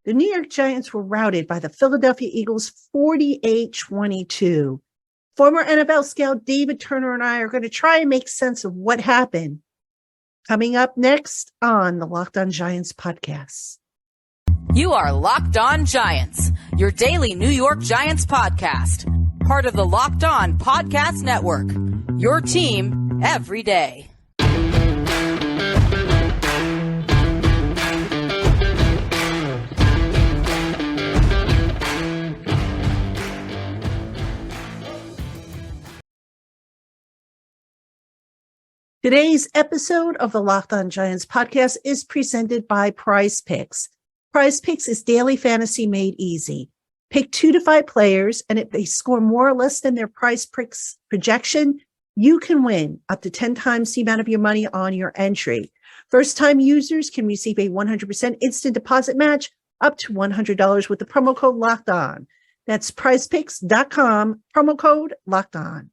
The New York Giants were routed by the Philadelphia Eagles 48-22. Former NFL scout David Turner and I are going to try and make sense of what happened. Coming up next on the LockedOn Giants podcast. You are Locked On Giants, your daily New York Giants podcast. Part of the Locked On Podcast Network, your team every day. Today's episode of the LockedOn Giants podcast is presented by Prize Picks. Prize Picks is daily fantasy made easy. Pick 2 to 5 players, and if they score more or less than their Prize Picks projection, you can win up to 10 times the amount of your money on your entry. First-time users can receive a 100% instant deposit match up to $100 with the promo code LOCKEDON. That's prizepicks.com, promo code LOCKEDON.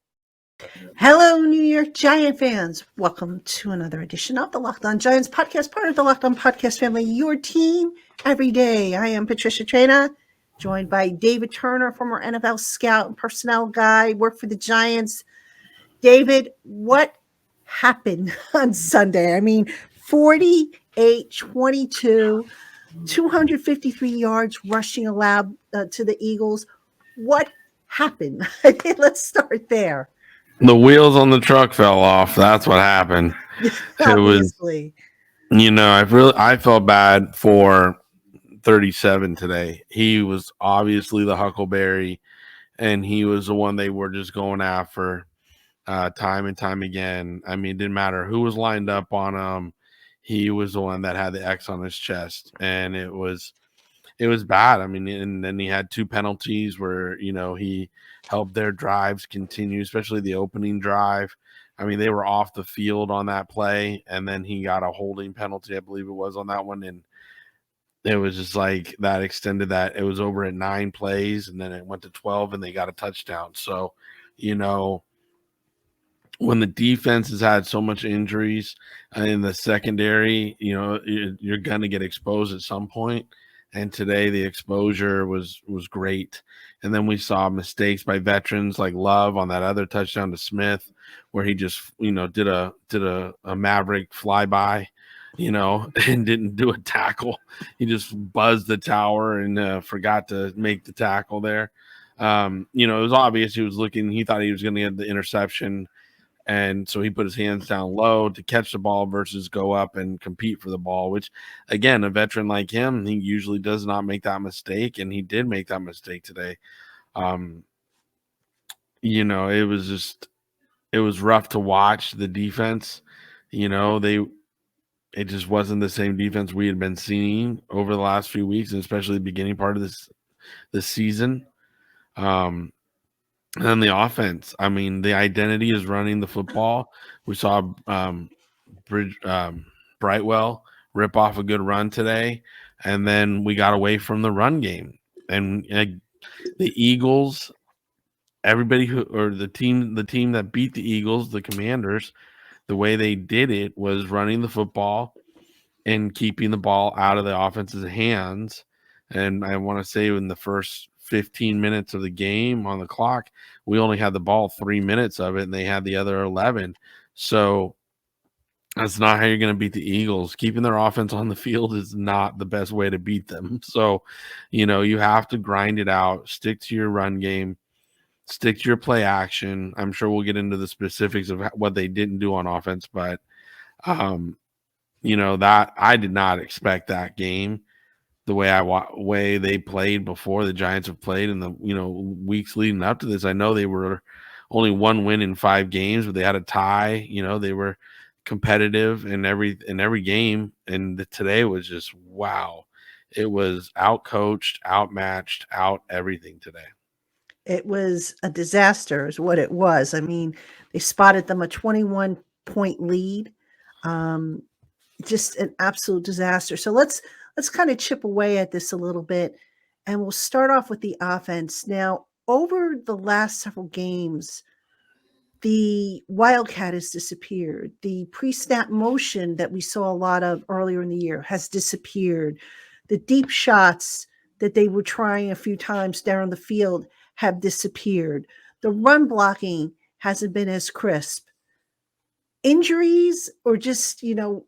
Hello, New York Giant fans. Welcome to another edition of the LockedOn Giants podcast, part of the LockedOn Podcast family, your team every day. I am Patricia Traina, joined by David Turner, former NFL scout and personnel guy, worked for the Giants. David, what happened on Sunday? I mean, 48-22, 253 yards rushing allowed to the Eagles. What happened? Let's start there. The wheels on the truck fell off. That's what happened. Obviously. It was, I felt bad for 37 today. He was obviously the Huckleberry, and he was the one they were just going after time and time again. I mean, it didn't matter who was lined up on him. He was the one that had the X on his chest, and it was bad. I mean, and then he had 2 penalties where, he helped their drives continue, especially the opening drive. I mean, they were off the field on that play, and then he got a holding penalty, I believe it was, on that one. And it was just like that extended that. It was over at 9 plays, and then it went to 12, and they got a touchdown. So, when the defense has had so much injuries in the secondary, you're going to get exposed at some point. And today the exposure was great. And then we saw mistakes by veterans like Love on that other touchdown to Smith, where he just, did a Maverick flyby, and didn't do a tackle. He just buzzed the tower and forgot to make the tackle there. It was obvious he thought he was going to get the interception. And so he put his hands down low to catch the ball versus go up and compete for the ball, which, again, a veteran like him, he usually does not make that mistake, and he did make that mistake today. It was rough to watch the defense. It just wasn't the same defense we had been seeing over the last few weeks, and especially the beginning part of this season. And then the offense, I mean, the identity is running the football. We saw Brightwell rip off a good run today, and then we got away from the run game. And the Eagles, the team that beat the Eagles, the Commanders, the way they did it was running the football and keeping the ball out of the offense's hands. And I want to say in the first 15 minutes of the game on the clock, we only had the ball 3 minutes of it, and they had the other 11. So that's not how you're going to beat the Eagles. Keeping their offense on the field is not the best way to beat them. So, you have to grind it out, stick to your run game, stick to your play action. I'm sure we'll get into the specifics of what they didn't do on offense, but that I did not expect that game the way they played before. The Giants have played in the weeks leading up to this. I know they were only 1 win in 5 games, but they had a tie. They were competitive in every game, and today was just wow. It was out-coached, outmatched, out everything today. It was a disaster is what it was. I mean, they spotted them a 21-point lead. Just an absolute disaster. So let's kind of chip away at this a little bit, and we'll start off with the offense. Now, over the last several games, the Wildcat has disappeared. The pre-snap motion that we saw a lot of earlier in the year has disappeared. The deep shots that they were trying a few times down the field have disappeared. The run blocking hasn't been as crisp. Injuries or just,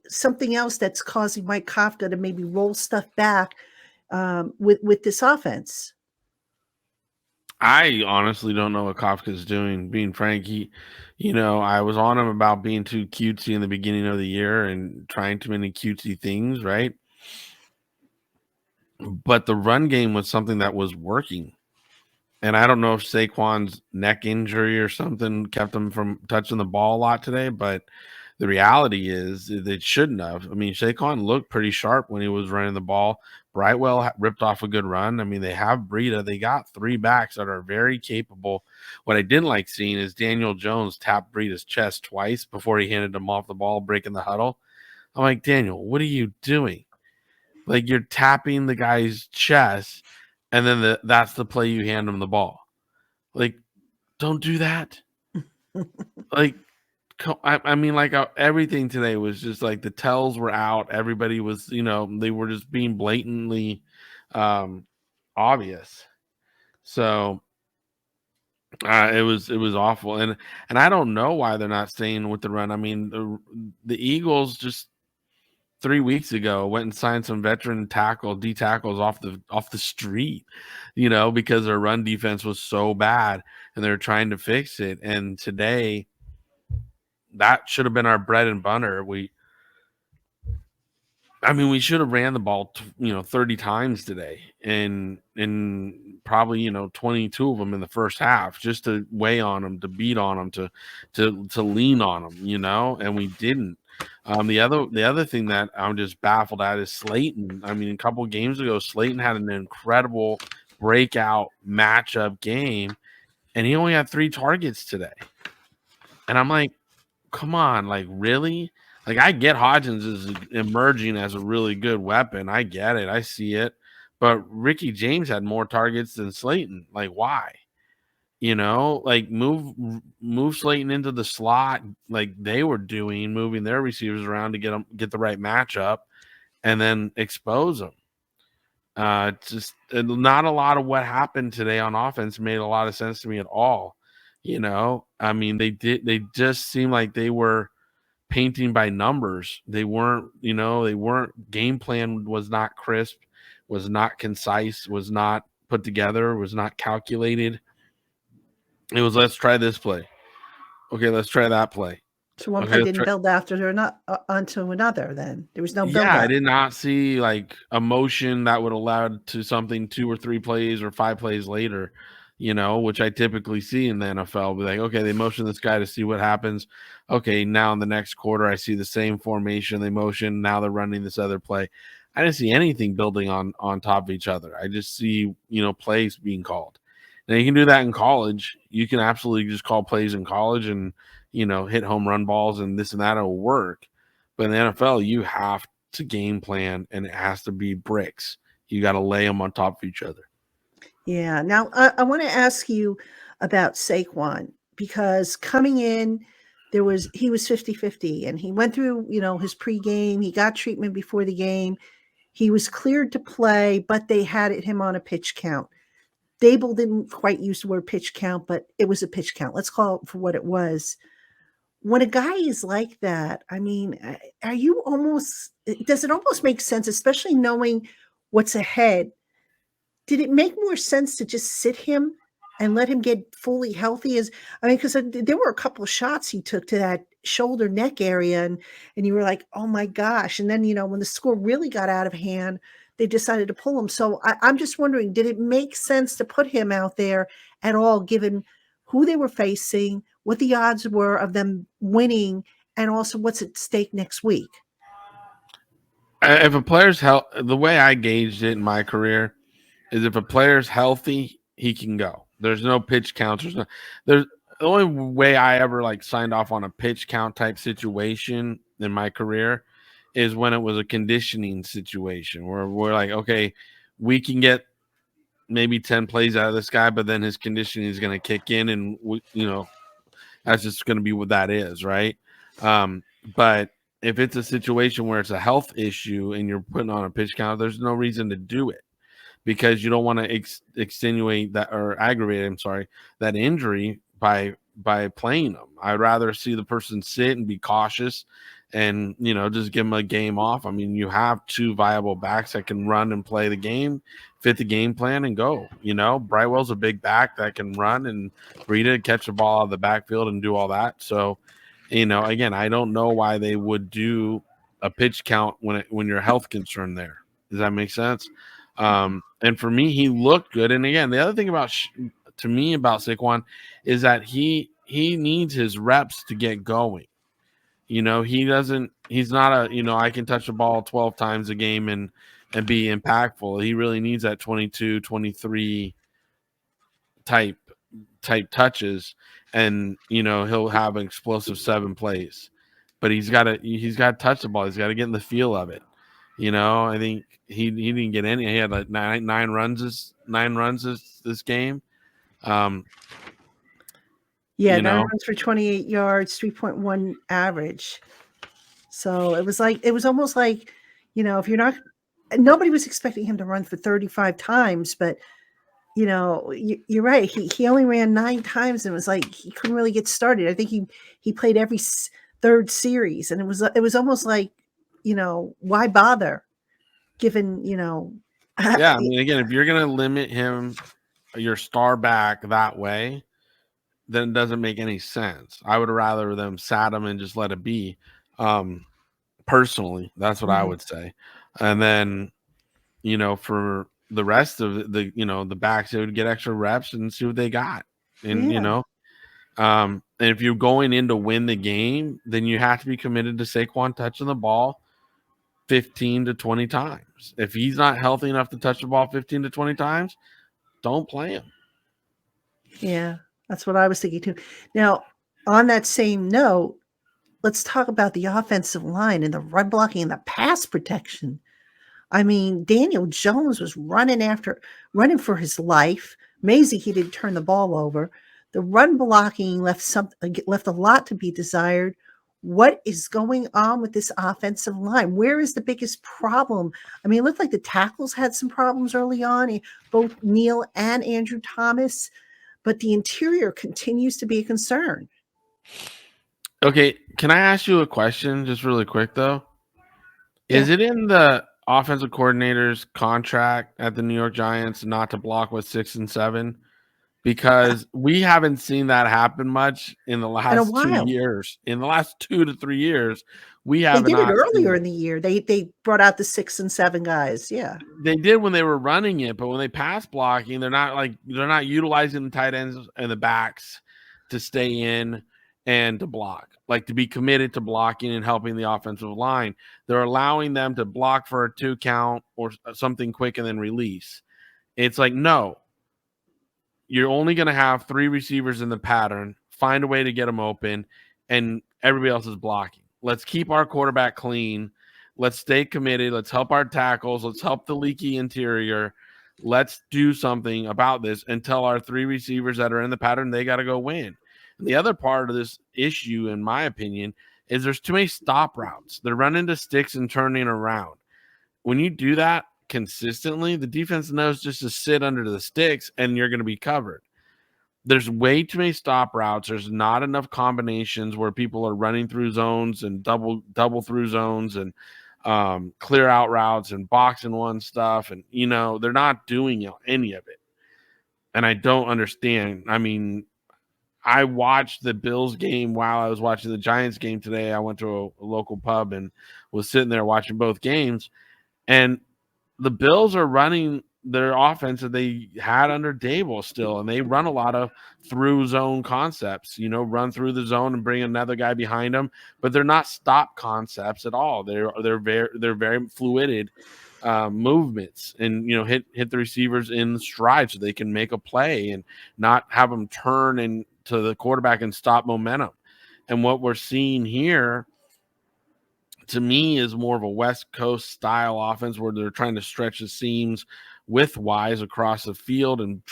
something else that's causing Mike Kafka to maybe roll stuff back with this offense? I honestly don't know what Kafka's doing. Being frank, I was on him about being too cutesy in the beginning of the year and trying too many cutesy things, right? But the run game was something that was working. And I don't know if Saquon's neck injury or something kept him from touching the ball a lot today, but the reality is it shouldn't have. I mean, Saquon looked pretty sharp when he was running the ball. Brightwell ripped off a good run. I mean, they have Breida. They got three backs that are very capable. What I didn't like seeing is Daniel Jones tap Breida's chest twice before he handed him off the ball, breaking the huddle. I'm like, Daniel, what are you doing? Like, you're tapping the guy's chest, and then that's the play you hand him the ball. Like, don't do that. Like, I mean, like everything today was just like the tells were out. Everybody was, they were just being blatantly obvious. So it was awful, and I don't know why they're not staying with the run. I mean, the Eagles just 3 weeks ago went and signed some veteran D tackles off the street, because their run defense was so bad, and they're trying to fix it. And today, that should have been our bread and butter. We should have ran the ball, 30 times today, and probably 22 of them in the first half, just to weigh on them, to beat on them, to lean on them, and we didn't. The other thing that I'm just baffled at is Slayton. I mean, a couple of games ago, Slayton had an incredible breakout matchup game, and he only had 3 targets today. And I'm like, come on, like, really? Like, I get Hodgins is emerging as a really good weapon. I get it. I see it. But Ricky James had more targets than Slayton. Like, why? Like, move Slayton into the slot like they were doing, moving their receivers around to get the right matchup, and then expose them. Just not a lot of what happened today on offense made a lot of sense to me at all. I mean, they just seemed like they were painting by numbers. They weren't, game plan was not crisp, was not concise, was not put together, was not calculated. It was, let's try this play. Okay, let's try that play. So one play didn't build after not onto another. Then there was no build. Yeah, I did not see like a motion that would allow to something 2 or 3 plays or 5 plays later, which I typically see in the NFL. Be like, okay, they motion this guy to see what happens. Okay, now in the next quarter, I see the same formation. They motion. Now they're running this other play. I didn't see anything building on top of each other. I just see, plays being called. Now, you can do that in college. You can absolutely just call plays in college and, hit home run balls and this and that. It'll work. But in the NFL, you have to game plan, and it has to be bricks. You got to lay them on top of each other. Yeah. Now, I want to ask you about Saquon, because coming in, he was 50-50, and he went through, his pregame. He got treatment before the game. He was cleared to play, but they had him on a pitch count. Dable didn't quite use the word pitch count, but it was a pitch count. Let's call it for what it was. When a guy is like that, I mean, does it almost make sense, especially knowing what's ahead? Did it make more sense to just sit him and let him get fully healthy? Because there were a couple of shots he took to that shoulder neck area, and you were like, oh my gosh. And then, when the score really got out of hand, they decided to pull him. So I'm just wondering, did it make sense to put him out there at all, given who they were facing, what the odds were of them winning, and also what's at stake next week? If a player's the way I gauged it in my career is if a player's healthy, he can go. There's no pitch counts. The only way I ever signed off on a pitch count type situation in my career is when it was a conditioning situation where we're like, okay, we can get maybe 10 plays out of this guy, but then his conditioning is going to kick in, and that's just going to be what that is, right? But if it's a situation where it's a health issue and you're putting on a pitch count, there's no reason to do it because you don't want to extenuate that or aggravate, that injury by playing them. I'd rather see the person sit and be cautious and, just give them a game off. I mean, you have two viable backs that can run and play the game, fit the game plan and go. Brightwell's a big back that can run and read it, catch the ball out of the backfield and do all that. So, again, I don't know why they would do a pitch count when you're health concerned there. Does that make sense? And for me, he looked good. And again, the other thing about Saquon is that he needs his reps to get going. He's not I can touch the ball 12 times a game and be impactful. He really needs that 22, 23 type touches, and he'll have an explosive 7 plays. But he's got to touch the ball. He's got to get in the feel of it. I think he didn't get any. He had like nine runs this game. 9 runs for 28 yards, 3.1 average. So it was almost like, if you're not, nobody was expecting him to run for 35 times, but you're right. He only ran 9 times and it was like he couldn't really get started. I think he played every third series, and it was almost like, why bother? Given yeah. I mean, again, if you're gonna limit him, your star back that way, then it doesn't make any sense. I would rather them sat him and just let it be. Personally, that's what I would say. And then, for the rest of the backs, they would get extra reps and see what they got. And, and if you're going in to win the game, then you have to be committed to Saquon touching the ball 15 to 20 times. If he's not healthy enough to touch the ball 15 to 20 times, don't play him. Yeah, that's what I was thinking too. Now, on that same note, let's talk about the offensive line and the run blocking and the pass protection. I mean, Daniel Jones was running for his life. Amazing he didn't turn the ball over. The run blocking left a lot to be desired. What is going on with this offensive line? Where is the biggest problem? I mean, it looked like the tackles had some problems early on, both Neal and Andrew Thomas, but the interior continues to be a concern. Okay, can I ask you a question just really quick, though? Is it in the offensive coordinator's contract at the New York Giants not to block with 6 and 7? Because we haven't seen that happen much in the last 2 years. In the last 2 to 3 years, we have. They did it earlier in the year. They brought out the 6 and 7 guys. Yeah, they did when they were running it, but when they pass blocking, they're not utilizing the tight ends and the backs to stay in and to block, like to be committed to blocking and helping the offensive line. They're allowing them to block for a 2 count or something quick and then release. It's like, no. You're only going to have 3 receivers in the pattern. Find a way to get them open, and everybody else is blocking. Let's keep our quarterback clean. Let's stay committed. Let's help our tackles. Let's help the leaky interior. Let's do something about this and tell our 3 receivers that are in the pattern they got to go win. And the other part of this issue, in my opinion, is there's too many stop routes. They're running to sticks and turning around. When you do that consistently, the defense knows just to sit under the sticks and you're going to be covered. There's way too many stop routes. There's not enough combinations where people are running through zones and double through zones and clear out routes and box and one stuff. And, they're not doing any of it. And I don't understand. I mean, I watched the Bills game while I was watching the Giants game today. I went to a local pub and was sitting there watching both games. And the Bills are running their offense that they had under Dable still, and they run a lot of through zone concepts, run through the zone and bring another guy behind them, but they're not stop concepts at all. They're very fluid movements and, hit the receivers in stride so they can make a play and not have them turn into the quarterback and stop momentum. And what we're seeing here, to me, is more of a West Coast style offense where they're trying to stretch the seams with Wise across the field and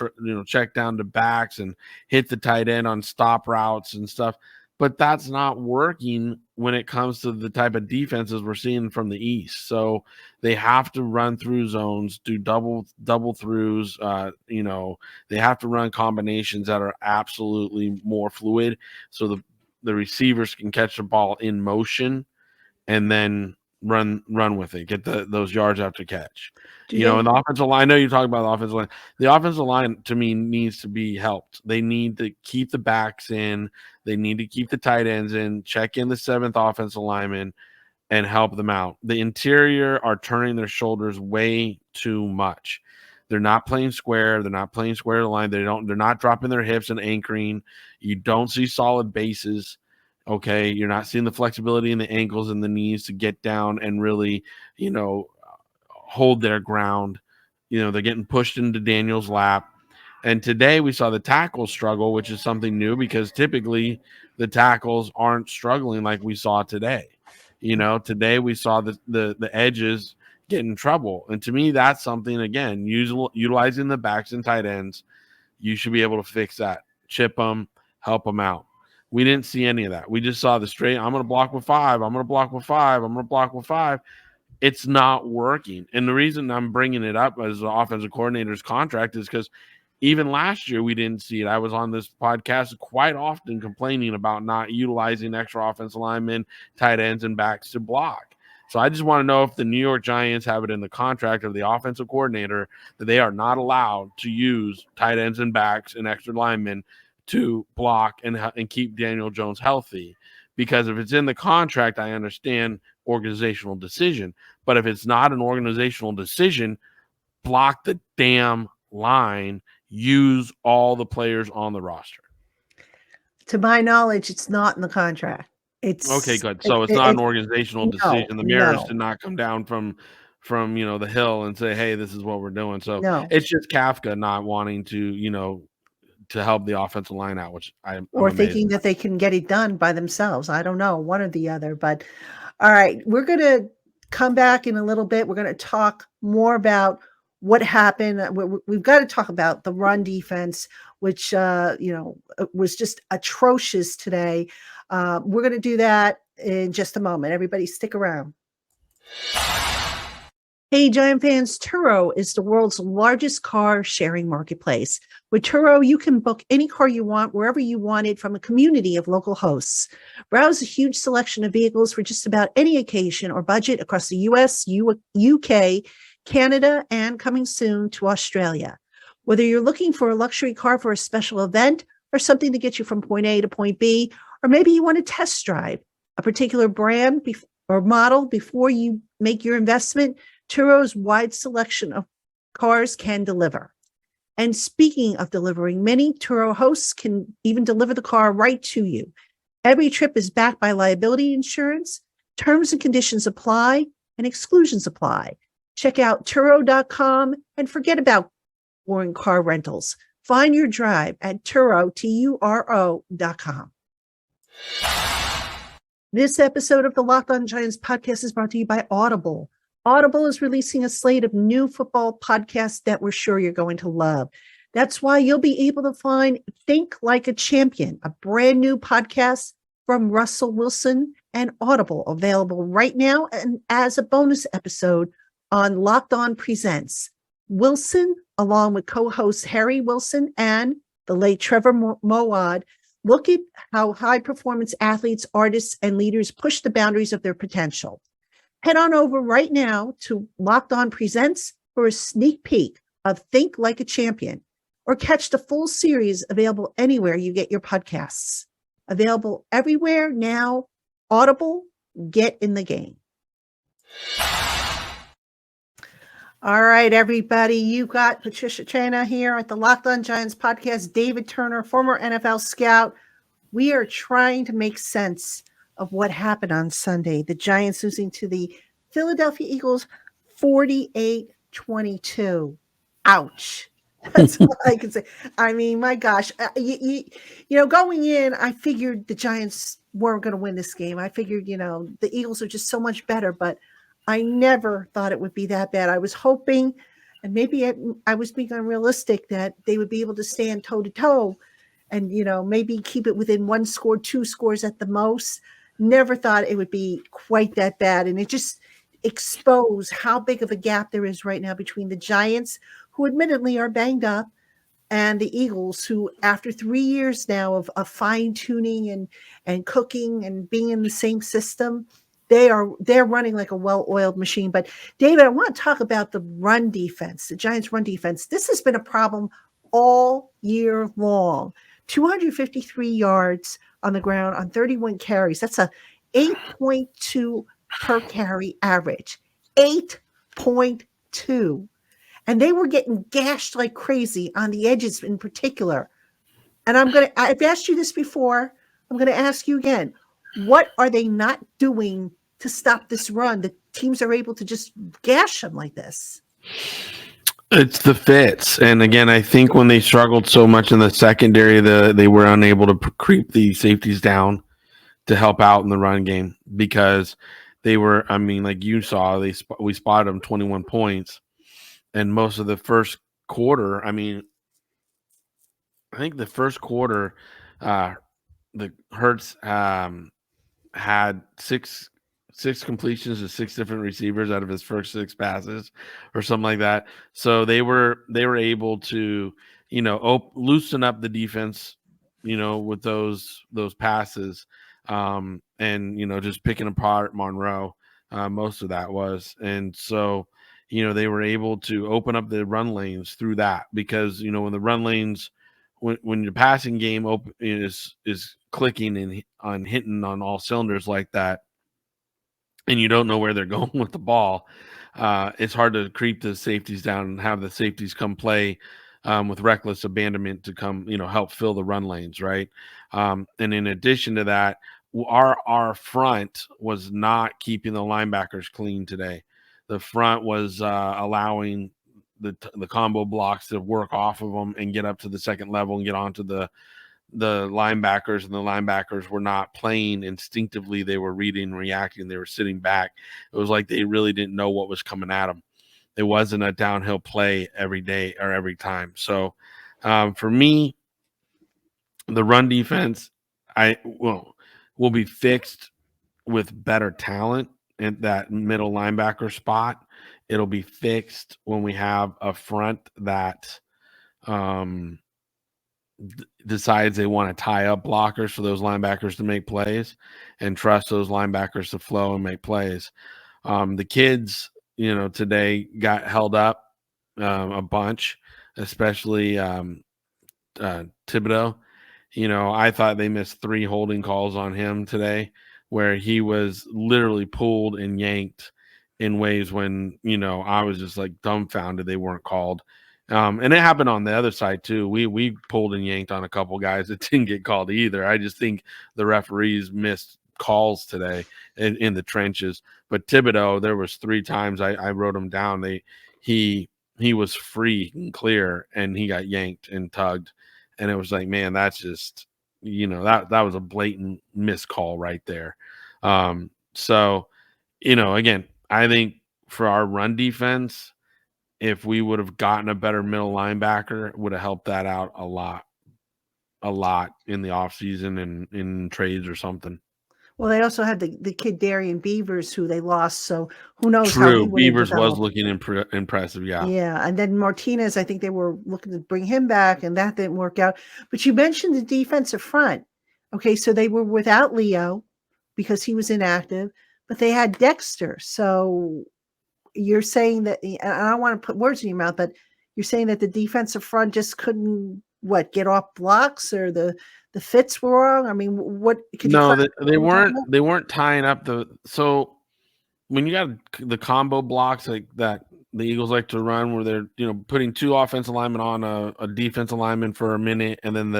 check down to backs and hit the tight end on stop routes and stuff. but that's not working when it comes to the type of defenses we're seeing from the East. So they have to run through zones, do double throughs. They have to run combinations that are absolutely more fluid, so the receivers can catch the ball in motion and then run with it, get those yards after catch. And the offensive line, I know you're talking about the offensive line. The offensive line, to me, needs to be helped. They need to keep the backs in. They need to keep the tight ends in, check in the seventh offensive lineman, and help them out. The interior are turning their shoulders way too much. They're not playing square. They're not playing square to the line. They're not dropping their hips and anchoring. You don't see solid bases. Okay, you're not seeing the flexibility in the ankles and the knees to get down and really, hold their ground. They're getting pushed into Daniel's lap. And today we saw the tackles struggle, which is something new because typically the tackles aren't struggling like we saw today. Today we saw the edges get in trouble. And to me, that's something, again, utilizing the backs and tight ends, you should be able to fix that. Chip them, help them out. We didn't see any of that. We just saw the straight, I'm going to block with 5. I'm going to block with 5. I'm going to block with 5. It's not working. And the reason I'm bringing it up as the offensive coordinator's contract is because even last year we didn't see it. I was on this podcast quite often complaining about not utilizing extra offensive linemen, tight ends, and backs to block. So I just want to know if the New York Giants have it in the contract of the offensive coordinator that they are not allowed to use tight ends and backs and extra linemen to block and keep Daniel Jones healthy. Because if it's in the contract, I understand organizational decision. But if it's not an organizational decision, block the damn line. Use all the players on the roster. To my knowledge, it's not in the contract. It's okay, good. So it's not an organizational decision. The Mariners did not come down from the hill and say, "Hey, this is what we're doing." So it's just Kafka not wanting to to help the offensive line out, which I'm thinking that they can get it done by themselves. I don't know, one or the other. But all right, we're going to come back in a little bit. We're going to talk more about what happened. We've got to talk about the run defense, which was just atrocious today. We're going to do that in just a moment. Everybody stick around. Hey, Giant fans, Turo is the world's largest car sharing marketplace. With Turo, you can book any car you want, wherever you want it, from a community of local hosts. Browse a huge selection of vehicles for just about any occasion or budget across the US, UK, Canada, and coming soon to Australia. Whether you're looking for a luxury car for a special event or something to get you from point A to point B, or maybe you want to test drive a particular brand or model before you make your investment, Turo's wide selection of cars can deliver. And speaking of delivering, many Turo hosts can even deliver the car right to you. Every trip is backed by liability insurance. Terms and conditions apply and exclusions apply. Check out Turo.com and forget about boring car rentals. Find your drive at Turo, Turo.com. This episode of the LockedOn Giants podcast is brought to you by Audible. Audible is releasing a slate of new football podcasts that we're sure you're going to love. That's why you'll be able to find Think Like a Champion, a brand new podcast from Russell Wilson and Audible, available right now and as a bonus episode on Locked On Presents. Wilson, along with co-hosts Harry Wilson and the late Trevor Mowad, look at how high-performance athletes, artists, and leaders push the boundaries of their potential. Head on over right now to Locked On Presents for a sneak peek of Think Like a Champion, or catch the full series available anywhere you get your podcasts. Available everywhere now. Audible, get in the game. All right, everybody. You got Patricia Chena here at the Locked On Giants podcast. David Turner, former NFL scout. We are trying to make sense of what happened on Sunday. The Giants losing to the Philadelphia Eagles 48-22. Ouch. That's all I can say. I mean, my gosh. Going in, I figured the Giants weren't going to win this game. I figured, the Eagles are just so much better, but I never thought it would be that bad. I was hoping, and maybe I was being unrealistic, that they would be able to stand toe-to-toe and maybe keep it within 1 score, 2 scores at the most. Never thought it would be quite that bad, and it just exposed how big of a gap there is right now between the Giants, who admittedly are banged up, and the Eagles, who after 3 years now of fine tuning and cooking and being in the same system, they're running like a well-oiled machine. But David, I want to talk about the run defense, the Giants' run defense. This has been a problem all year long. 253 yards on the ground on 31 carries. That's a 8.2 per carry average. 8.2. And they were getting gashed like crazy on the edges in particular. And I've asked you this before. I'm going to ask you again. What are they not doing to stop this run? The teams are able to just gash them like this. It's the fits. And again, I think when they struggled so much in the secondary, they were unable to creep the safeties down to help out in the run game, because they were, like you saw, we spotted them 21 points. And most of the first quarter, I think the first quarter, the Hurts had six completions to 6 different receivers out of his first 6 passes, or something like that. So they were able to, loosen up the defense, with those passes, and just picking apart Monroe. Most of that was, and so. They were able to open up the run lanes through that, because, when the run lanes, when your passing game is clicking and on hitting on all cylinders like that, and you don't know where they're going with the ball, it's hard to creep the safeties down and have the safeties come play with reckless abandonment to come, help fill the run lanes, right? And in addition to that, our front was not keeping the linebackers clean today. The front was allowing the combo blocks to work off of them and get up to the second level and get onto the linebackers, and the linebackers were not playing instinctively. They were reading and reacting. They were sitting back. It was like they really didn't know what was coming at them. It wasn't a downhill play every day or every time. So for me, the run defense will be fixed with better talent in that middle linebacker spot. It'll be fixed when we have a front that decides they want to tie up blockers for those linebackers to make plays and trust those linebackers to flow and make plays. The kids, today got held up a bunch, especially Thibodeau. I thought they missed 3 holding calls on him today, where he was literally pulled and yanked in ways when, I was just like dumbfounded they weren't called. And it happened on the other side too. We pulled and yanked on a couple guys that didn't get called either. I just think the referees missed calls today in the trenches. But Thibodeau, there was 3 times I wrote him down. He was free and clear, and he got yanked and tugged. And it was like, man, that's just, that was a blatant miscall right there. So, again, I think for our run defense, if we would have gotten a better middle linebacker, it would have helped that out a lot in the offseason and in trades or something. Well, they also had the kid Darian Beavers, who they lost. So who knows how True. he would have Beavers was developed. looking impressive. Yeah. Yeah. And then Martinez, I think they were looking to bring him back, and that didn't work out. But you mentioned the defensive front. Okay. So they were without Leo because he was inactive, but they had Dexter. So you're saying that, and I don't want to put words in your mouth, but you're saying that the defensive front just couldn't get off blocks, or the fits were wrong. I mean, what could no, you they weren't tying up so when you got the combo blocks like that the Eagles like to run, where they're putting 2 offensive linemen on a defensive lineman for a minute, and then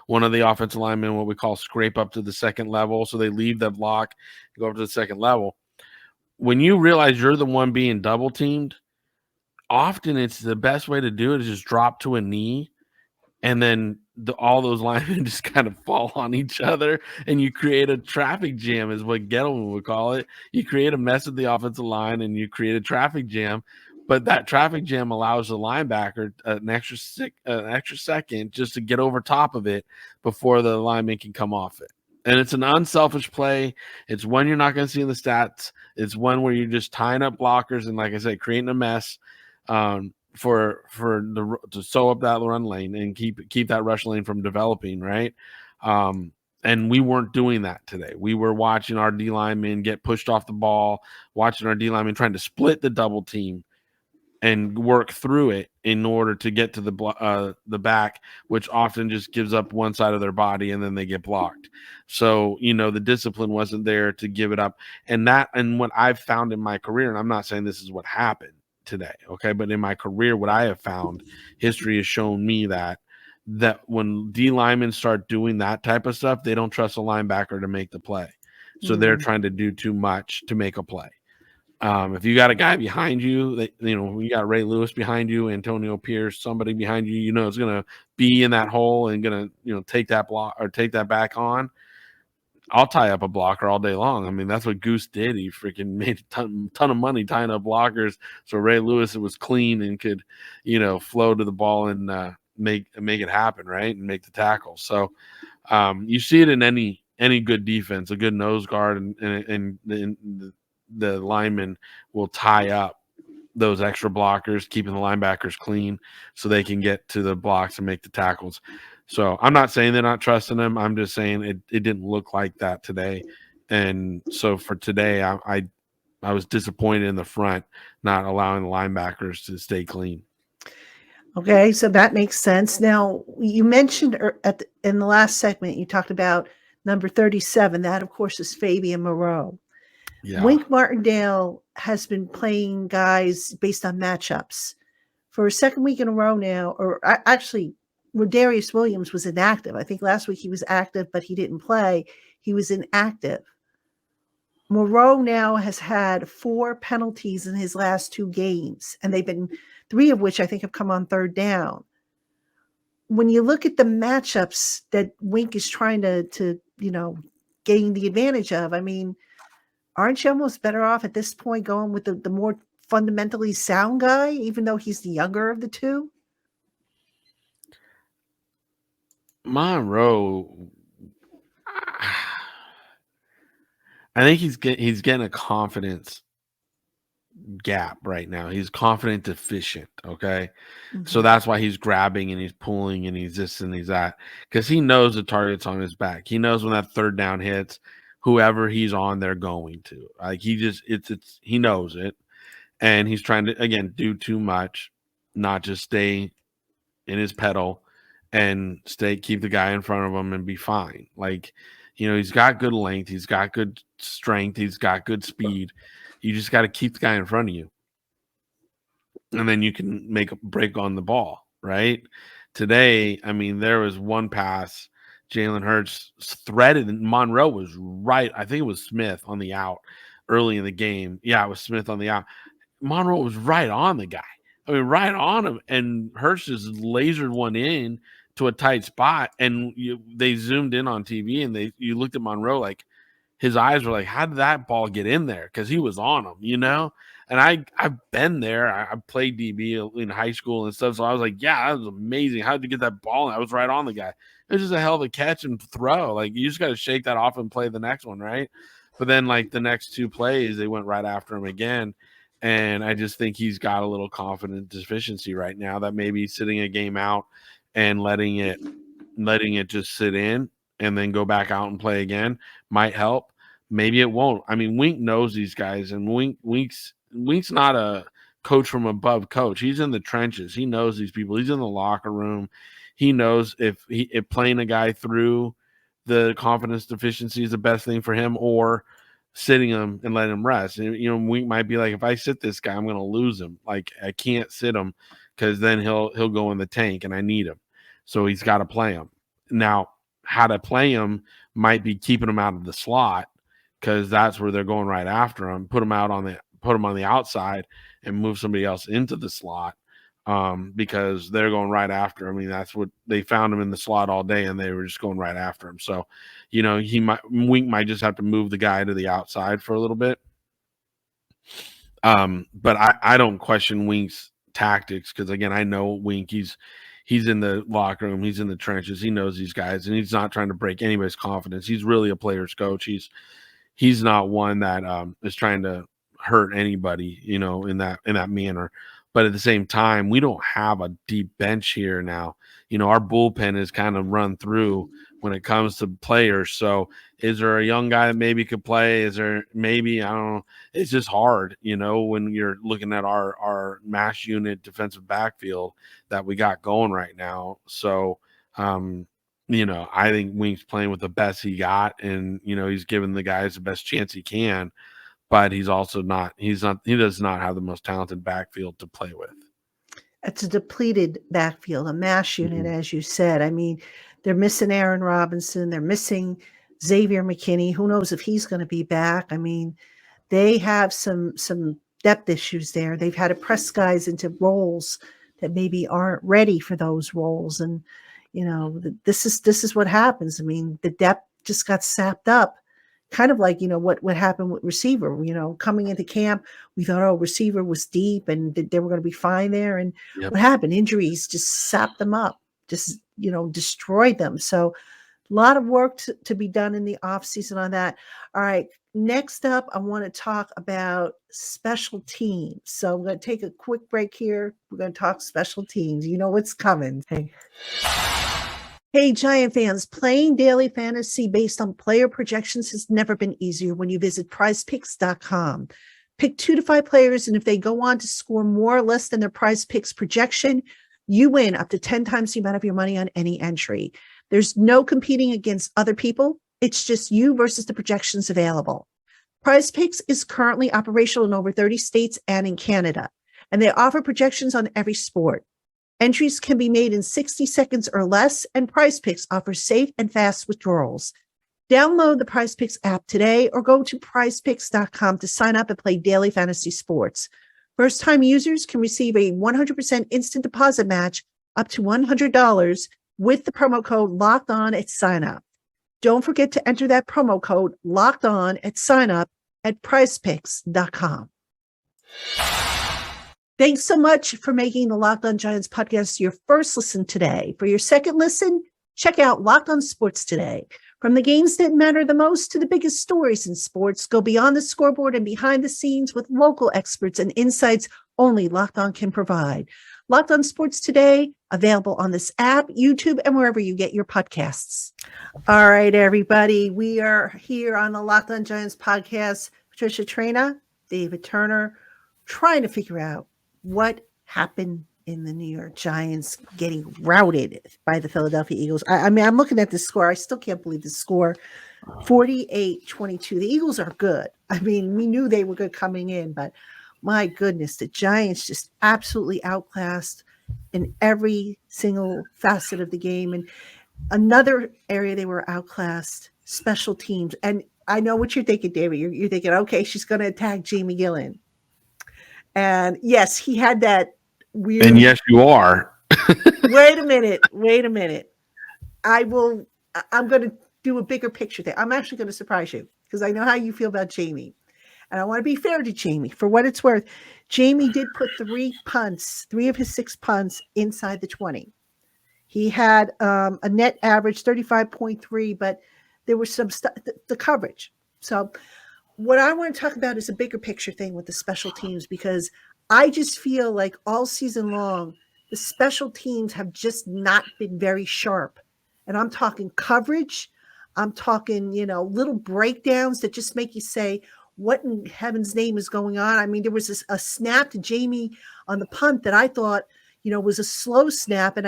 one of the offensive linemen, what we call scrape up to the second level, so they leave the block, go up to the second level. When you realize you're the one being double teamed, often it's the best way to do it is just drop to a knee, and then all those linemen just kind of fall on each other, and you create a traffic jam, is what Gettleman would call it. You create a mess with the offensive line, and you create a traffic jam. But that traffic jam allows the linebacker an extra second just to get over top of it before the lineman can come off it. And it's an unselfish play. It's one you're not going to see in the stats. It's one where you're just tying up blockers and, like I said, creating a mess for to sew up that run lane and keep that rush lane from developing, right? And we weren't doing that today. We were watching our D linemen get pushed off the ball, watching our D linemen trying to split the double team and work through it in order to get to the back, which often just gives up one side of their body and then they get blocked. So, the discipline wasn't there to give it up. And what I've found in my career, and I'm not saying this is what happened today, okay, but in my career, what I have found, history has shown me that when D linemen start doing that type of stuff, they don't trust a linebacker to make the play. So they're trying to do too much to make a play. If you got a guy behind you, that you got Ray Lewis behind you, Antonio Pierce, somebody behind you, is going to be in that hole and going to take that block or take that back on. I'll tie up a blocker all day long. I mean, that's what Goose did. He freaking made a ton of money tying up blockers. So Ray Lewis was clean and could, flow to the ball and make it happen, right, and make the tackle. So you see it in any good defense, a good nose guard, and the linemen will tie up those extra blockers, keeping the linebackers clean so they can get to the blocks and make the tackles. So I'm not saying they're not trusting them. I'm just saying it didn't look like that today. And so for today, I was disappointed in the front, not allowing the linebackers to stay clean. Okay, so that makes sense. Now, you mentioned in the last segment, you talked about number 37. That, of course, is Fabian Moreau. Yeah. Wink Martindale has been playing guys based on matchups for a second week in a row now, or actually, Rodarius Williams was inactive. I think last week he was active, but he didn't play. He was inactive. Moreau now has had 4 penalties in his last 2 games, and they've been 3 of which I think have come on third down. When you look at the matchups that Wink is trying to gain the advantage of, I mean, aren't you almost better off at this point going with the more fundamentally sound guy, even though he's the younger of the two? Monroe, I think he's getting a confidence gap right now. He's confident deficient, okay? Mm-hmm. So that's why he's grabbing and he's pulling and he's this and he's that, because he knows the target's on his back. He knows when that third down hits, whoever he's on, they're going to. Like, he knows it, and he's trying to, again, do too much, not just stay in his pedal and keep the guy in front of him and be fine. Like, he's got good length, he's got good strength, he's got good speed. You just got to keep the guy in front of you, and then you can make a break on the ball, right? Today, I mean, there was one pass, Jalen Hurts threaded, and Monroe was right. I think it was Smith on the out early in the game. Yeah, it was Smith on the out. Monroe was right on the guy. I mean, right on him, and Hurts just lasered one in to a tight spot, and they zoomed in on TV, and you looked at Monroe like, his eyes were like, how did that ball get in there? Because he was on him, And I've been there. I played DB in high school and stuff. So I was like, yeah, that was amazing. How did you get that ball? And I was right on the guy. It was just a hell of a catch and throw. Like, you just got to shake that off and play the next one, right? But then, like, the next 2 plays, they went right after him again. And I just think he's got a little confidence deficiency right now, that maybe sitting a game out and letting it just sit in and then go back out and play again might help. Maybe it won't. I mean, Wink knows these guys, and Wink's not a coach from above coach. He's in the trenches. He knows these people. He's in the locker room. He knows if playing a guy through the confidence deficiency is the best thing for him, or sitting him and letting him rest. And, Wink might be like, if I sit this guy, I'm going to lose him. Like, I can't sit him because then he'll go in the tank and I need him. So he's got to play him. Now, how to play him might be keeping him out of the slot, because that's where they're going right after him. Put him on the outside and move somebody else into the slot, because they're going right after him. I mean, that's what they found him in the slot all day, and they were just going right after him. So, Wink might just have to move the guy to the outside for a little bit. But I don't question Wink's tactics because, again, I know Wink. He's in the locker room. He's in the trenches. He knows these guys, and he's not trying to break anybody's confidence. He's really a player's coach. He's not one that is trying to hurt anybody, in that manner. But at the same time, we don't have a deep bench here now. Our bullpen is kind of run through when it comes to players. So is there a young guy that maybe could play? Is there maybe, I don't know. It's just hard, when you're looking at our mass unit defensive backfield that we got going right now. So, I think Wink's playing with the best he got, and he's giving the guys the best chance he can, but he does not have the most talented backfield to play with. It's a depleted backfield, a mash unit, as you said. I mean, they're missing Aaron Robinson, they're missing Xavier McKinney. Who knows if he's going to be back? I mean, they have some depth issues there. They've had to press guys into roles that maybe aren't ready for those roles, and this is what happens. I mean, the depth just got sapped up, kind of like, what happened with receiver. Coming into camp, we thought, receiver was deep and they were going to be fine there. And what happened? Injuries just sapped them up, just, destroyed them. So a lot of work to be done in the offseason on that. All right. Next up, I want to talk about special teams. So we're going to take a quick break here. We're going to talk special teams. You know what's coming. Hey, Giant fans, playing daily fantasy based on player projections has never been easier when you visit prizepicks.com. Pick 2 to 5 players, and if they go on to score more or less than their Prize Picks projection, you win up to 10 times the amount of your money on any entry. There's no competing against other people. It's just you versus the projections available. Prize Picks is currently operational in over 30 states and in Canada, and they offer projections on every sport. Entries can be made in 60 seconds or less, and Prize Picks offers safe and fast withdrawals. Download the Prize Picks app today or go to prizepicks.com to sign up and play daily fantasy sports. First-time users can receive a 100% instant deposit match up to $100 with the promo code LOCKEDON at sign-up. Don't forget to enter that promo code LOCKEDON at sign-up at prizepicks.com. Thanks so much for making the LockedOn Giants podcast your first listen today. For your second listen, check out Locked On Sports today. From the games that matter the most to the biggest stories in sports, go beyond the scoreboard and behind the scenes with local experts and insights only Locked On can provide. Locked On Sports today, available on this app, YouTube, and wherever you get your podcasts. All right, everybody. We are here on the Locked On Giants podcast. Patricia Traina, David Turner, trying to figure out what happened in the New York Giants getting routed by the Philadelphia Eagles. I mean, I'm looking at the score. I still can't believe the score. 48-22. The Eagles are good. I mean, we knew they were good coming in, but my goodness, the Giants just absolutely outclassed in every single facet of the game. And another area they were outclassed, special teams. And I know what you're thinking, David. You're thinking, okay, she's going to attack Jamie Gillen. And yes, he had that weird. And yes, you are. Wait a minute. I'm going to do a bigger picture there. I'm actually going to surprise you because I know how you feel about Jamie. And I want to be fair to Jamie. For what it's worth, Jamie did put 3 of his 6 punts inside the 20. He had a net average 35.3, but there was some the coverage. So what I want to talk about is a bigger picture thing with the special teams, because I just feel like all season long, the special teams have just not been very sharp. And I'm talking coverage. I'm talking, little breakdowns that just make you say, what in heaven's name is going on? I mean, there was a snap to Jamie on the punt that I thought, was a slow snap. And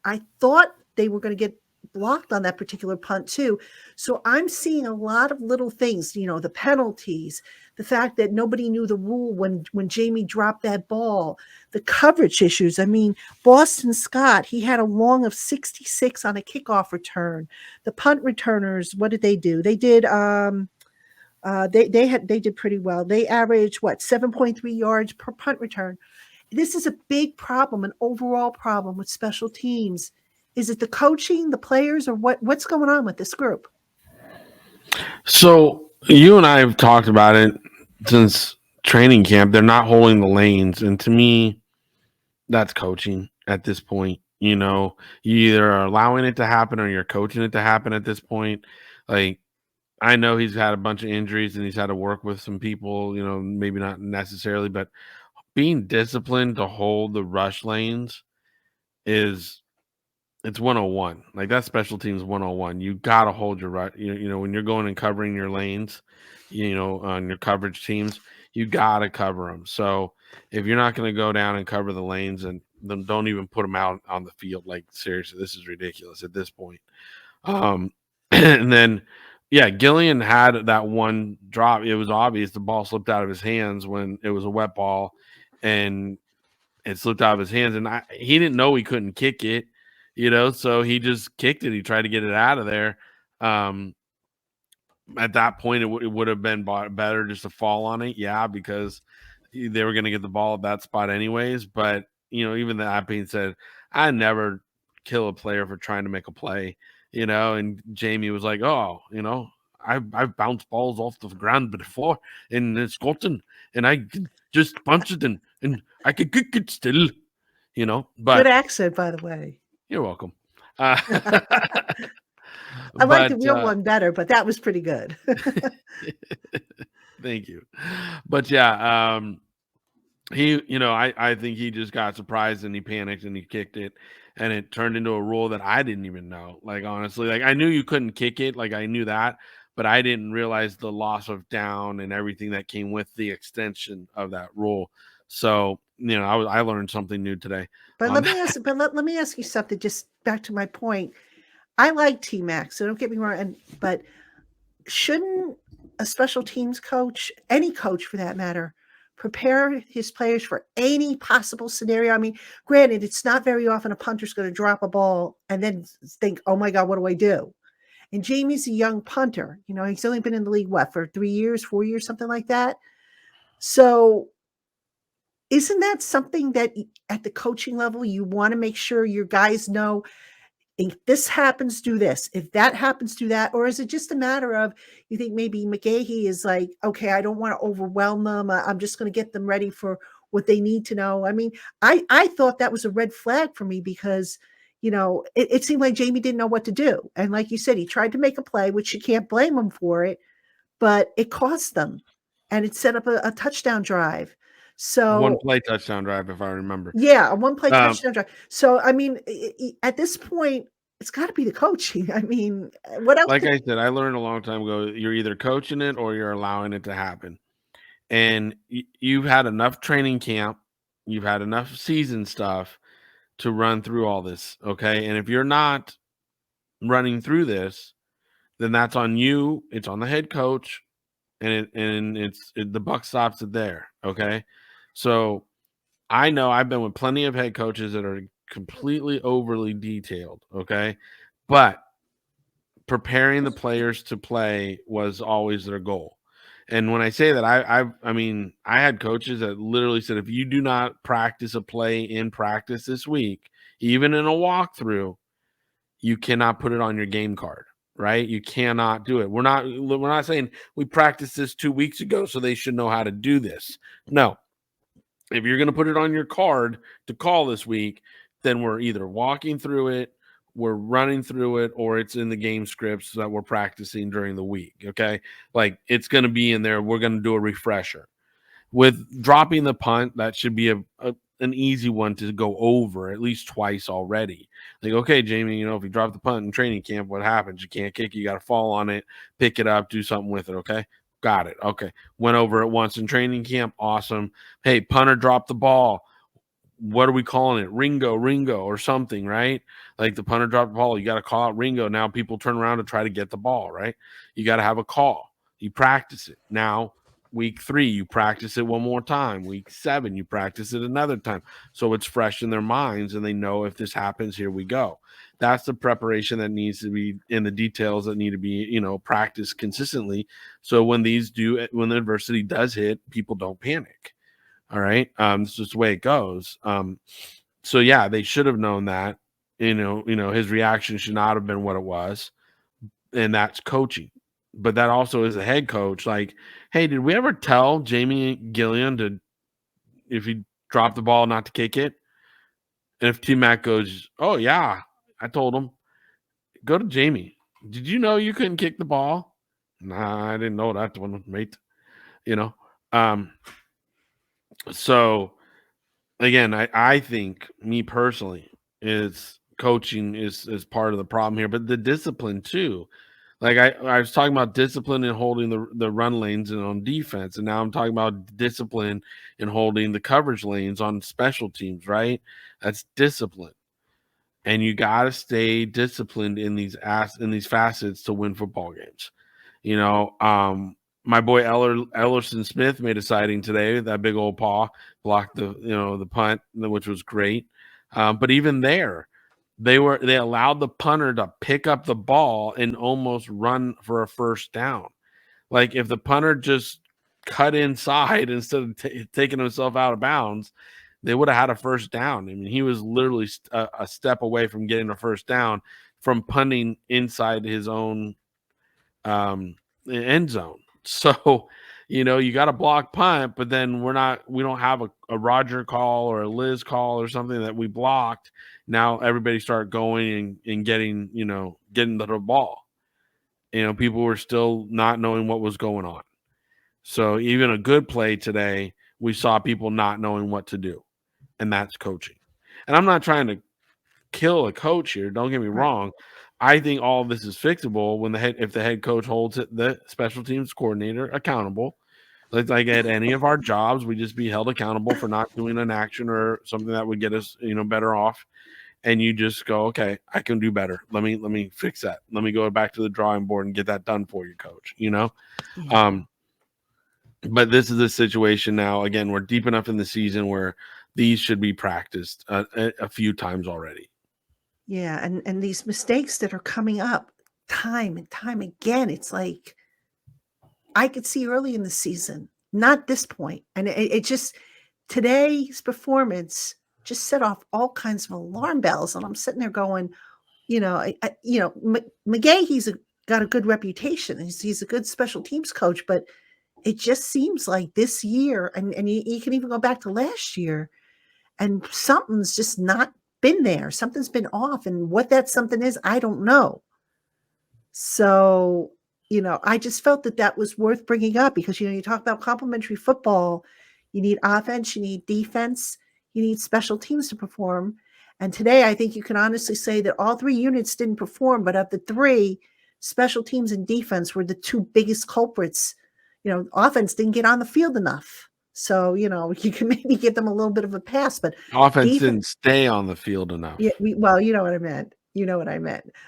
I thought they were going to get blocked on that particular punt too. So I'm seeing a lot of little things, the penalties, the fact that nobody knew the rule when Jamie dropped that ball, the coverage issues. I mean, Boston Scott, he had a long of 66 on a kickoff return. The punt returners, what did they do? They did, they did pretty well. They averaged 7.3 yards per punt return. This is a big problem, an overall problem with special teams. Is it the coaching, the players, or what's going on with this group? So you and I have talked about it since training camp, they're not holding the lanes. And to me, that's coaching at this point. You know, you either are allowing it to happen or you're coaching it to happen at this point. Like, I know he's had a bunch of injuries and he's had to work with some people, you know, maybe not necessarily, but being disciplined to hold the rush lanes is it's 101. Like, that's special teams 101. You got to hold your rush. You know, when you're going and covering your lanes, you know, on your coverage teams, you got to cover them. So if you're not going to go down and cover the lanes, and then don't even put them out on the field. Like, seriously, this is ridiculous at this point. And then, yeah, Gillian had that one drop. It was obvious the ball slipped out of his hands when it was a wet ball, and it slipped out of his hands. And he didn't know he couldn't kick it, you know, so he just kicked it. He tried to get it out of there. At that point, it would have been better just to fall on it, yeah, because they were going to get the ball at that spot anyways. But, you know, even that being said, I never kill a player for trying to make a play, you know. And Jamie was like, oh, you know, I've bounced balls off the ground before and it's gotten, and I could just punch it and I could kick it still, you know. But Good accent, by the way. you're welcome. I like the real one better, but that was pretty good. Thank you. But yeah, he, you know, I think he just got surprised and he panicked and he kicked it, and it turned into a rule that I didn't even know. Like, honestly, like, I knew you couldn't kick it, like, I knew that, but I didn't realize the loss of down and everything that came with the extension of that rule. So, you know, I learned something new today. But let me ask you something. Just back to my point. I like T-Mac, so don't get me wrong. But shouldn't a special teams coach, any coach for that matter, prepare his players for any possible scenario? I mean, granted, it's not very often a punter's going to drop a ball and then think, "Oh my God, what do I do?" And Jamie's a young punter. You know, he's only been in the league for 3 years, 4 years, something like that. So, isn't that something that at the coaching level you want to make sure your guys know? If this happens, do this. If that happens, do that. Or is it just a matter of, you think maybe McGahee is like, okay, I don't want to overwhelm them. I'm just going to get them ready for what they need to know. I mean, I thought that was a red flag for me because, you know, it seemed like Jamie didn't know what to do. And like you said, he tried to make a play, which you can't blame him for it, but it cost them. And it set up a touchdown drive. So one play touchdown drive, if I remember. Yeah, a one play touchdown drive. So, I mean, at this point, it's got to be the coaching. I mean, what else? Like I said, I learned a long time ago, you're either coaching it or you're allowing it to happen. And you've had enough training camp, you've had enough season stuff to run through all this, okay? And if you're not running through this, then that's on you. It's on the head coach, and the buck stops it there, okay? So I know I've been with plenty of head coaches that are completely overly detailed, okay? But preparing the players to play was always their goal. And when I say that, I mean, I had coaches that literally said, if you do not practice a play in practice this week, even in a walkthrough, you cannot put it on your game card, right? You cannot do it. We're not saying we practiced this 2 weeks ago, so they should know how to do this. No. If you're going to put it on your card to call this week, then we're either walking through it, we're running through it, or it's in the game scripts that we're practicing during the week. Okay. Like, it's going to be in there. We're going to do a refresher. With dropping the punt, that should be an easy one to go over at least twice already. Like, okay, Jamie, you know, if you drop the punt in training camp, what happens? You can't kick. You got to fall on it, pick it up, do something with it. Okay. Got it. Okay. Went over it once in training camp. Awesome. Hey, punter dropped the ball. What are we calling it? Ringo, or something, right? Like, the punter dropped the ball. You got to call out Ringo. Now people turn around to try to get the ball, right? You got to have a call. You practice it. Now, week 3, you practice it one more time. Week 7, you practice it another time. So it's fresh in their minds and they know, if this happens, here we go. That's the preparation that needs to be in the details that need to be, you know, practiced consistently. So when the adversity does hit, people don't panic. All right. It's just the way it goes. So yeah, they should have known that, you know, his reaction should not have been what it was. And that's coaching. but that also is a head coach. Like, hey, did we ever tell Jamie Gillian to, if he dropped the ball, not to kick it? And if T-Mac goes, oh, yeah, I told him, go to Jamie. Did you know you couldn't kick the ball? Nah, I didn't know that one, mate. You know? So, again, I think, me personally, is coaching is part of the problem here, but the discipline too. Like I was talking about discipline in holding the run lanes and on defense, and now I'm talking about discipline in holding the coverage lanes on special teams, right? That's discipline. And you got to stay disciplined in these facets to win football games. You know, my boy Ellerson Smith made a sighting today. That big old paw blocked the punt, which was great. But even there, they allowed the punter to pick up the ball and almost run for a first down. Like, if the punter just cut inside instead of taking himself out of bounds, they would have had a first down. I mean, he was literally a step away from getting a first down from punting inside his own end zone. So, you got a block punt, but then we don't have a Roger call or a Liz call or something that we blocked. Now everybody start going and getting the ball. People were still not knowing what was going on. So even a good play today, we saw people not knowing what to do, and that's coaching. And I'm not trying to kill a coach here. Don't get me wrong. I think all of this is fixable if the head coach holds the special teams coordinator accountable. Like at any of our jobs, we just be held accountable for not doing an action or something that would get us, better off. And you just go, okay, I can do better. Let me fix that. Let me go back to the drawing board and get that done for you, coach. Yeah. But this is a situation now. Again, we're deep enough in the season where these should be practiced a few times already. Yeah, and these mistakes that are coming up time and time again, it's like I could see early in the season, not this point. And it just, today's performance just set off all kinds of alarm bells. And I'm sitting there going, McGay, got a good reputation. He's a good special teams coach, but it just seems like this year, and you can even go back to last year, and something's just not been there. Something's been off. And what that something is, I don't know. So, I just felt that was worth bringing up because, you talk about complementary football, you need offense, you need defense, you need special teams to perform. And today, I think you can honestly say that all three units didn't perform, but of the three, special teams and defense were the two biggest culprits. Offense didn't get on the field enough. So, you can maybe give them a little bit of a pass, but offense didn't stay on the field enough. Yeah, well, you know what I meant.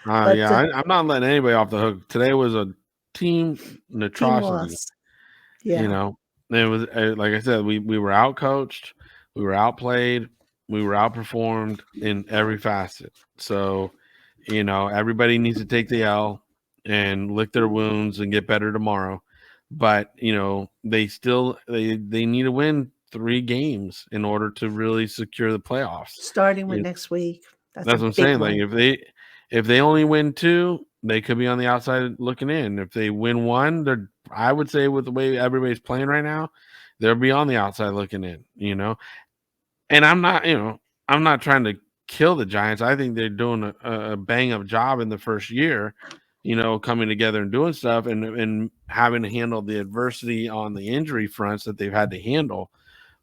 But, I'm not letting anybody off the hook. Today was a team atrocity. Yeah. It was like I said, we were outcoached, we were outplayed, we were outperformed in every facet. So, everybody needs to take the L and lick their wounds and get better tomorrow. But they need to win 3 games in order to really secure the playoffs. Starting with next week. That's what I'm saying. Like if they only win 2, they could be on the outside looking in. If they win 1, I would say with the way everybody's playing right now, they'll be on the outside looking in. And I'm not trying to kill the Giants. I think they're doing a bang up job in the first year. Coming together and doing stuff and having to handle the adversity on the injury fronts that they've had to handle.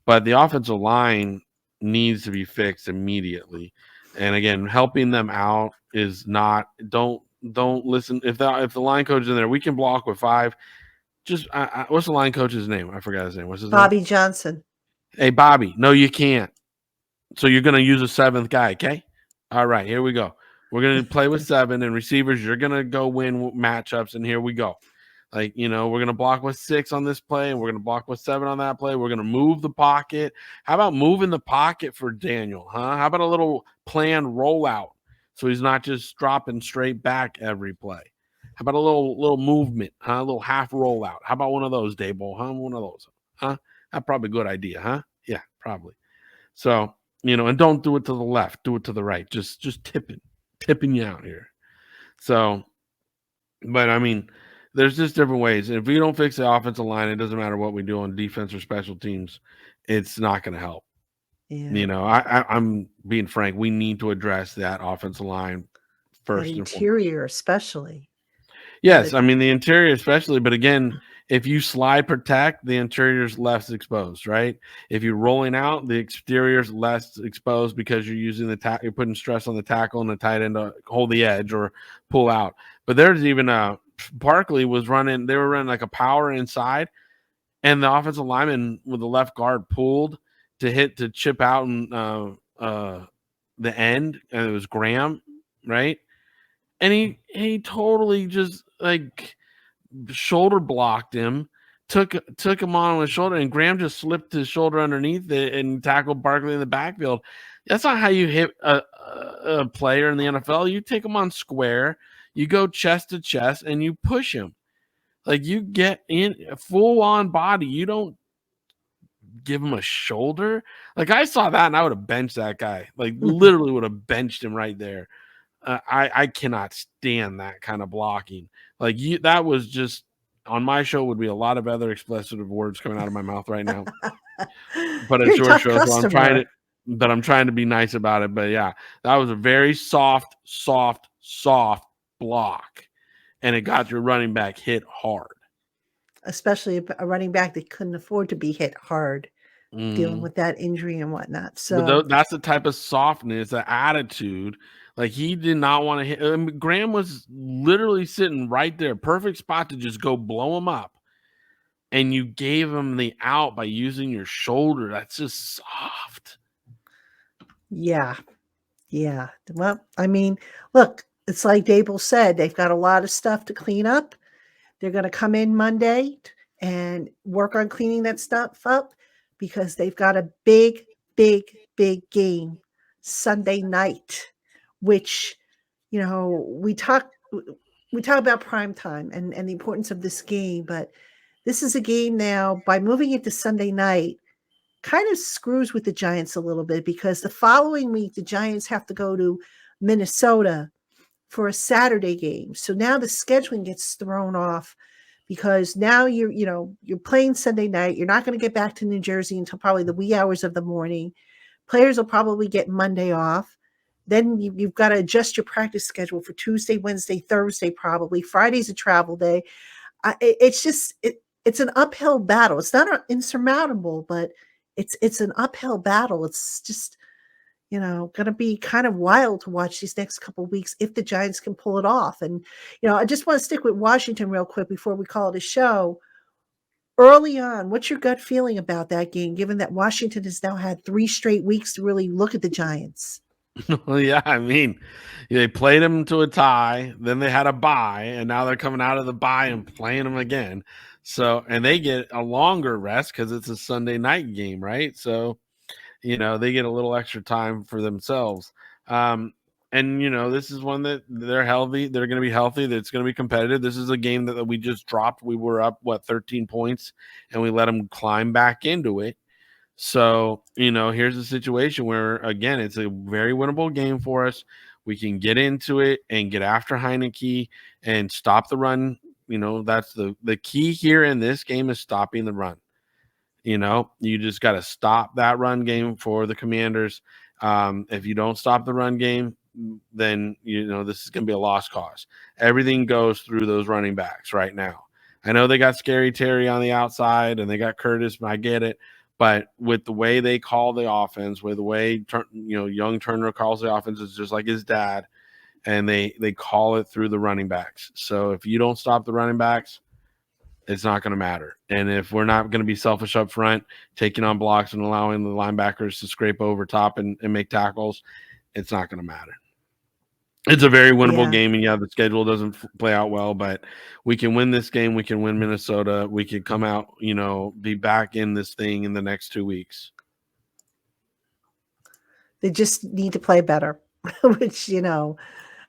But the offensive line needs to be fixed immediately. And again, helping them out is not. Don't listen. If the line coach is in there, we can block with 5. Just what's the line coach's name? I forgot his name. What's his name? Bobby name? Johnson. Hey, Bobby. No, you can't. So you're going to use a 7th guy, okay? All right, here we go. We're going to play with 7 and receivers. You're going to go win matchups, and here we go. Like, we're going to block with 6 on this play, and we're going to block with 7 on that play. We're going to move the pocket. How about moving the pocket for Daniel, huh? How about a little planned rollout so he's not just dropping straight back every play? How about a little movement, huh? A little half rollout. How about one of those, Dayball, huh? One of those, huh? That's probably a good idea, huh? Yeah, probably. So, and don't do it to the left. Do it to the right. Just tipping you out here. So, but I mean, there's just different ways. And if we don't fix the offensive line, it doesn't matter what we do on defense or special teams. It's not going to help. Yeah. I'm being frank. We need to address that offensive line That first and foremost. interior, especially. Yes, I mean the interior especially, but again, if you slide protect, the interior's less exposed, right? If you're rolling out, the exterior's less exposed because you're using you're putting stress on the tackle and the tight end to hold the edge or pull out. But there's even Barkley was running, they were running like a power inside, and the offensive lineman with the left guard pulled to chip out and the end, and it was Graham, right? And he totally just like shoulder blocked him, took him on his shoulder, and Graham just slipped his shoulder underneath it and tackled Barkley in the backfield. That's not how you hit a player in the NFL. You take him on square, you go chest to chest, and you push him. Like you get in full on body. You don't give him a shoulder. Like I saw that and I would have benched that guy. Like literally would have benched him right there. I cannot stand that kind of blocking. Like that was just on my show would be a lot of other explicit words coming out of my mouth right now. But it's your show, so I'm trying to be nice about it. But yeah, that was a very soft block, and it got your running back hit hard. Especially a running back that couldn't afford to be hit hard, dealing with that injury and whatnot. So but that's the type of softness, the attitude. Like he did not want to hit. Graham was literally sitting right there, perfect spot to just go blow him up. And you gave him the out by using your shoulder. That's just soft. Yeah. Well, I mean, look, it's like Dable said, they've got a lot of stuff to clean up. They're going to come in Monday and work on cleaning that stuff up because they've got a big game Sunday night, which, we talk about prime time and the importance of this game, but this is a game now by moving it to Sunday night kind of screws with the Giants a little bit because the following week, the Giants have to go to Minnesota for a Saturday game. So now the scheduling gets thrown off because now you're playing Sunday night. You're not going to get back to New Jersey until probably the wee hours of the morning. Players will probably get Monday off. Then you've got to adjust your practice schedule for Tuesday, Wednesday, Thursday, probably. Friday's a travel day. It's an uphill battle. It's not insurmountable, but it's an uphill battle. It's just, going to be kind of wild to watch these next couple of weeks if the Giants can pull it off. And, I just want to stick with Washington real quick before we call it a show. Early on, what's your gut feeling about that game, given that Washington has now had 3 straight weeks to really look at the Giants? Well, yeah, I mean, they played them to a tie, then they had a bye, and now they're coming out of the bye and playing them again. So, and they get a longer rest because it's a Sunday night game, right? So, they get a little extra time for themselves. And, this is one that they're healthy. They're going to be healthy. That's going to be competitive. This is a game that we just dropped. We were up, 13 points, and we let them climb back into it. So, here's a situation where, again, it's a very winnable game for us. We can get into it and get after Heineke and stop the run. That's the key here in this game is stopping the run. You just got to stop that run game for the Commanders. If you don't stop the run game, then, this is going to be a lost cause. Everything goes through those running backs right now. I know they got Scary Terry on the outside and they got Curtis, I get it. But with the way they call the offense, with the way, young Turner calls the offense, it's just like his dad. And they call it through the running backs. So if you don't stop the running backs, it's not going to matter. And if we're not going to be selfish up front, taking on blocks and allowing the linebackers to scrape over top and make tackles, it's not going to matter. It's a very winnable game, and the schedule doesn't play out well, but we can win this game. We can win Minnesota. We can come out, be back in this thing in the next 2 weeks. They just need to play better, which,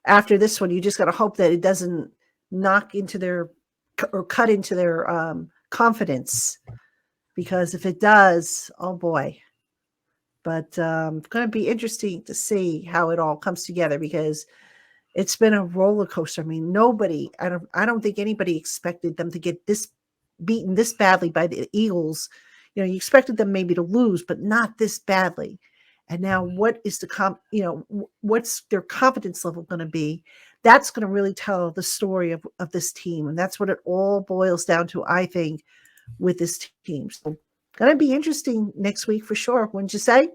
after this one, you just got to hope that it doesn't knock into their or cut into their confidence, because if it does, oh boy. But it's going to be interesting to see how it all comes together because, It's been a roller coaster. I mean, I don't think anybody expected them to get beaten this badly by the Eagles. You expected them maybe to lose, but not this badly. And now what is what's their confidence level going to be? That's going to really tell the story of this team. And that's what it all boils down to, I think, with this team. So going to be interesting next week for sure. Wouldn't you say?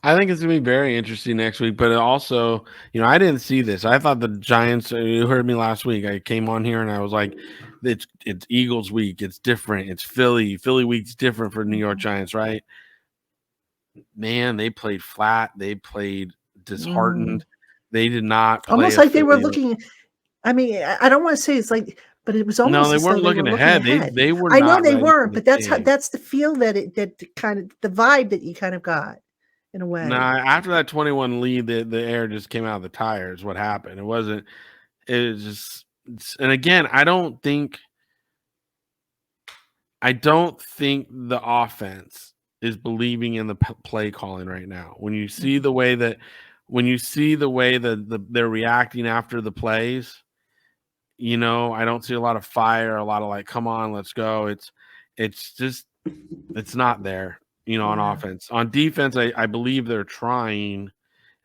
I think it's going to be very interesting next week, but also, I didn't see this. I thought the Giants, you heard me last week. I came on here and I was like, it's Eagles week. It's different. It's Philly. Philly week's different for New York Giants, right? Man, they played flat. They played disheartened. They did not play almost like they were looking. I mean, I don't want to say it's like, but it was almost no, they weren't looking ahead. They were I know not they ready weren't, for but the that's the feel that kind of the vibe that you kind of got in a way. Nah, after that 21 lead, the air just came out of the tires. What happened? It was just, and again, I don't think the offense is believing in the play calling right now. When you see the way that they're reacting after the plays, I don't see a lot of fire, a lot of like, come on, let's go. It's just, it's not there, on offense. On defense, I believe they're trying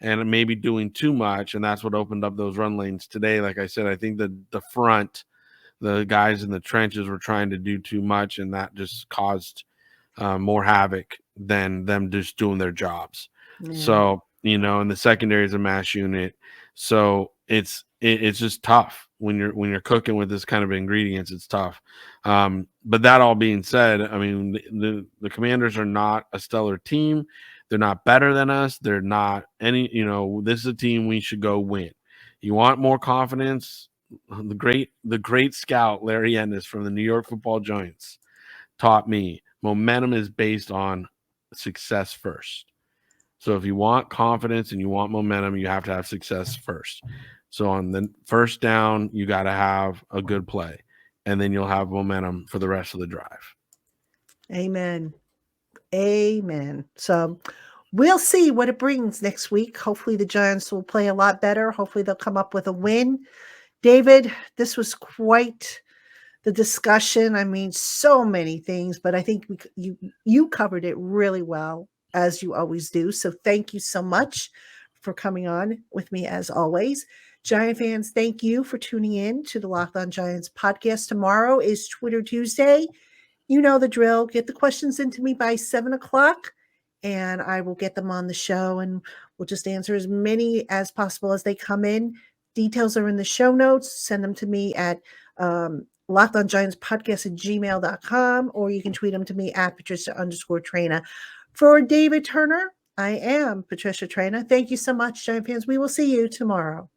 and maybe doing too much, and that's what opened up those run lanes today. Like I said, I think the front, the guys in the trenches were trying to do too much, and that just caused more havoc than them just doing their jobs. Yeah. So, and the secondary is a mass unit. So it's just tough when you're cooking with this kind of ingredients. It's tough. But that all being said, I mean, the Commanders are not a stellar team. They're not better than us. They're not any, this is a team we should go win. You want more confidence? The great scout Larry Ennis from the New York Football Giants taught me momentum is based on success first. So if you want confidence and you want momentum, you have to have success first. So on the first down, you got to have a good play, and then you'll have momentum for the rest of the drive. Amen. Amen. So we'll see what it brings next week. Hopefully the Giants will play a lot better. Hopefully they'll come up with a win. David, this was quite the discussion. I mean, so many things, but I think you covered it really well, as you always do. So thank you so much for coming on with me as always. Giant fans, thank you for tuning in to the Locked On Giants podcast. Tomorrow is Twitter Tuesday. You know the drill. Get the questions into me by 7:00 and I will get them on the show and we'll just answer as many as possible as they come in. Details are in the show notes. Send them to me at LockedOnGiantsPodcast@gmail.com, or you can tweet them to me at Patricia_Traina. For David Turner, I am Patricia Traina. Thank you so much, Giant fans. We will see you tomorrow.